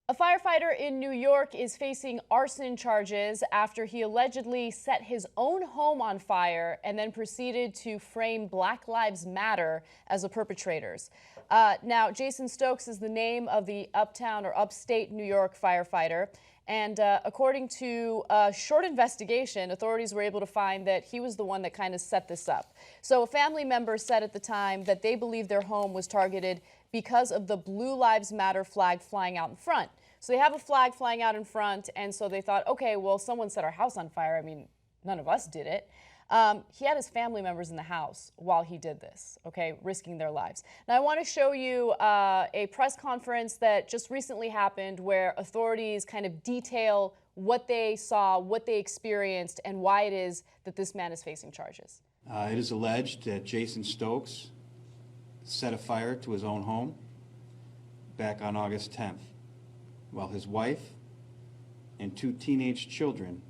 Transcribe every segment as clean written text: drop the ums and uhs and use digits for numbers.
A firefighter in New York is facing arson charges after he allegedly set his own home on fire and then proceeded to frame Black Lives Matter as the perpetrators. Now, Jason Stokes is the name of the uptown or upstate New York firefighter. And according to a short investigation, authorities were able to find that he was the one that kind of set this up. So a family member said at the time that they believe their home was targeted because of the Blue Lives Matter flag flying out in front. So they have a flag flying out in front, and so they thought, okay, well, someone set our house on fire. I mean, none of us did it. He had his family members in the house while he did this, okay, risking their lives. Now, I want to show you a press conference that just recently happened where authorities kind of detail what they saw, what they experienced, and why it is that this man is facing charges. It is alleged that Jason Stokes set a fire to his own home back on August 10th while his wife and 2 teenage children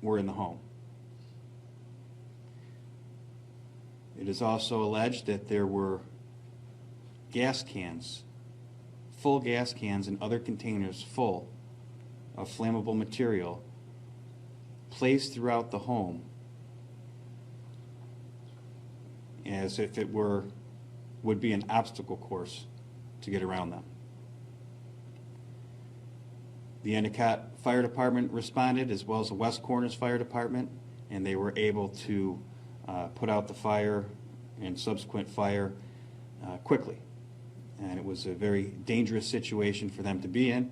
were in the home. It is also alleged that there were gas cans, full gas cans and other containers full of flammable material placed throughout the home as if it would be an obstacle course to get around them. The Endicott Fire Department responded, as well as the West Corners Fire Department, and they were able to put out the fire and subsequent fire quickly. And it was a very dangerous situation for them to be in.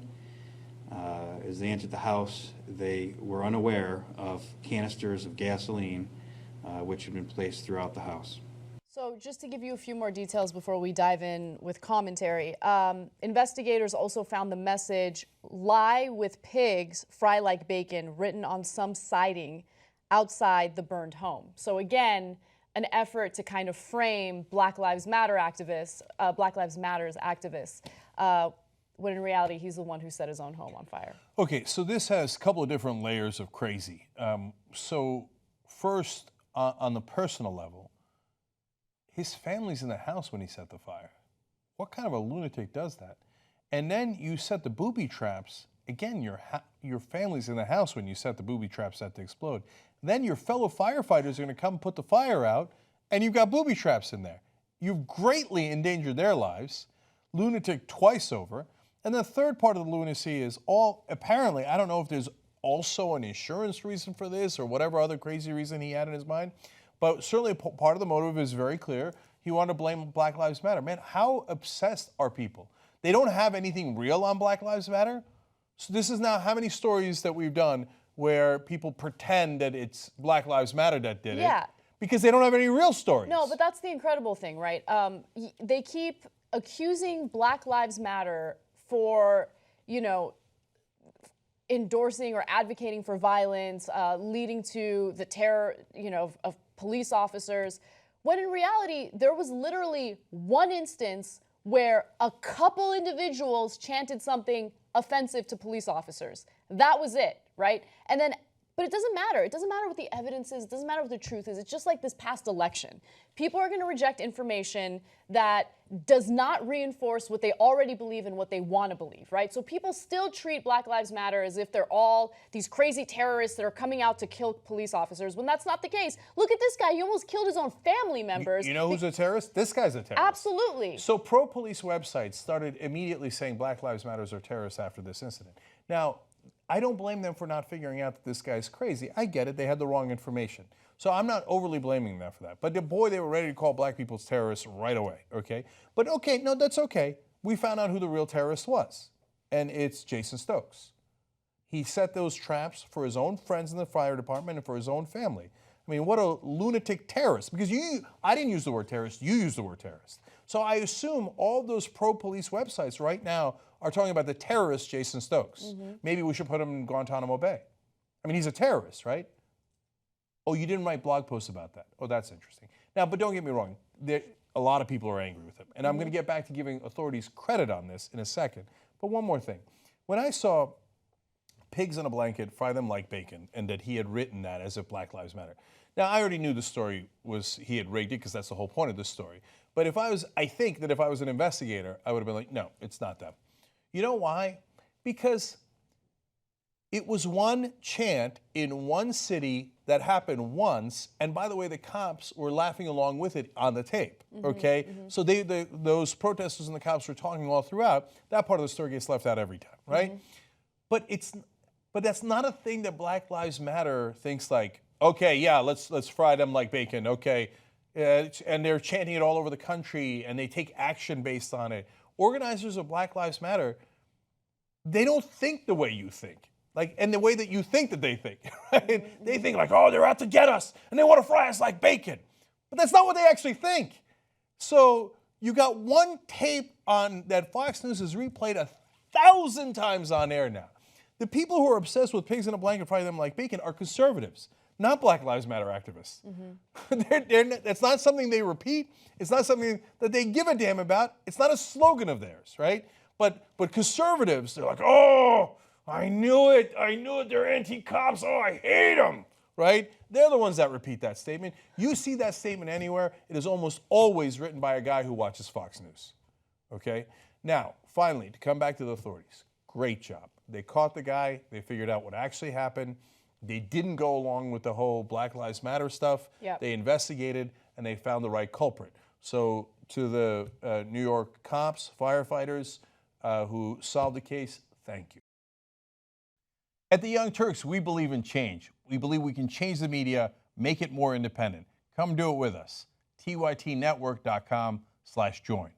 As they entered the house, they were unaware of canisters of gasoline which had been placed throughout the house. So just to give you a few more details before we dive in with commentary, investigators also found the message, "Lie with pigs, fry like bacon," written on some siding outside the burned home. So again, an effort to kind of frame Black Lives Matter activists, Black Lives Matter's activists, when in reality he's the one who set his own home on fire. Okay, so this has a couple of different layers of crazy. So first, on the personal level, his family's in the house when he set the fire. What kind of a lunatic does that? And then you set the booby traps. Again, your family's in the house when you set the booby traps set to explode. Then your fellow firefighters are going to come put the fire out, and you've got booby traps in there. You've greatly endangered their lives, lunatic twice over. And the third part of the lunacy is apparently, I don't know if there's also an insurance reason for this or whatever other crazy reason he had in his mind, but certainly part of the motive is very clear. He wanted to blame Black Lives Matter. Man, how obsessed are people? They don't have anything real on Black Lives Matter. So this is now how many stories that we've done where people pretend that it's Black Lives Matter that did it because they don't have any real stories. No, but that's the incredible thing, right? They keep accusing Black Lives Matter for, endorsing or advocating for violence, leading to the terror, of police officers, when in reality, there was literally one instance where a couple individuals chanted something offensive to police officers. That was it, right? And then, but it doesn't matter. It doesn't matter what the evidence is. It doesn't matter what the truth is. It's just like this past election. People are going to reject information that does not reinforce what they already believe and what they want to believe, right? So people still treat Black Lives Matter as if they're all these crazy terrorists that are coming out to kill police officers, when that's not the case. Look at this guy. He almost killed his own family members. You know who's a terrorist? This guy's a terrorist. Absolutely. So pro-police websites started immediately saying Black Lives Matter are terrorists after this incident. Now, I don't blame them for not figuring out that this guy's crazy. I get it. They had the wrong information. So I'm not overly blaming them for that. But boy, they were ready to call black people terrorists right away, okay? But okay, no, that's okay. We found out who the real terrorist was, and it's Jason Stokes. He set those traps for his own friends in the fire department and for his own family. I mean, what a lunatic terrorist. Because I didn't use the word terrorist, you used the word terrorist. So I assume all those pro-police websites right now are talking about the terrorist Jason Stokes. Maybe we should put him in Guantanamo Bay. I mean, he's a terrorist, right? Oh, you didn't write blog posts about that. Oh, that's interesting. Now, but don't get me wrong. A lot of people are angry with him. And I'm going to get back to giving authorities credit on this in a second. But one more thing. When I saw pigs in a blanket, fry them like bacon, and that he had written that as if Black Lives Matter. Now, I already knew the story was he had rigged it because that's the whole point of this story. But I think that if I was an investigator, I would have been like, no, it's not them. You know why? Because it was one chant in one city that happened once, and by the way, the cops were laughing along with it on the tape, okay? So those protesters and the cops were talking all throughout. That part of the story gets left out every time, right? But that's not a thing that Black Lives Matter thinks like, okay, yeah, let's fry them like bacon, okay? And they're chanting it all over the country, and they take action based on it. Organizers of Black Lives Matter, they don't think the way you think. Like, and the way that you think that they think, right? They think like, oh, they're out to get us, and they want to fry us like bacon. But that's not what they actually think. So you got one tape on that Fox News has replayed 1,000 times on air now. The people who are obsessed with pigs in a blanket frying them like bacon are conservatives, not Black Lives Matter activists. It's not something they repeat. It's not something that they give a damn about. It's not a slogan of theirs, right? But conservatives, they're like, oh, I knew it. They're anti-cops. Oh, I hate them, right? They're the ones that repeat that statement. You see that statement anywhere, it is almost always written by a guy who watches Fox News, okay? Now, finally, to come back to the authorities, great job. They caught the guy. They figured out what actually happened. They didn't go along with the whole Black Lives Matter stuff. Yep. They investigated, and they found the right culprit. So to the New York cops, firefighters who solved the case, thank you. At the Young Turks, we believe in change. We believe we can change the media, make it more independent. Come do it with us. tytnetwork.com/join.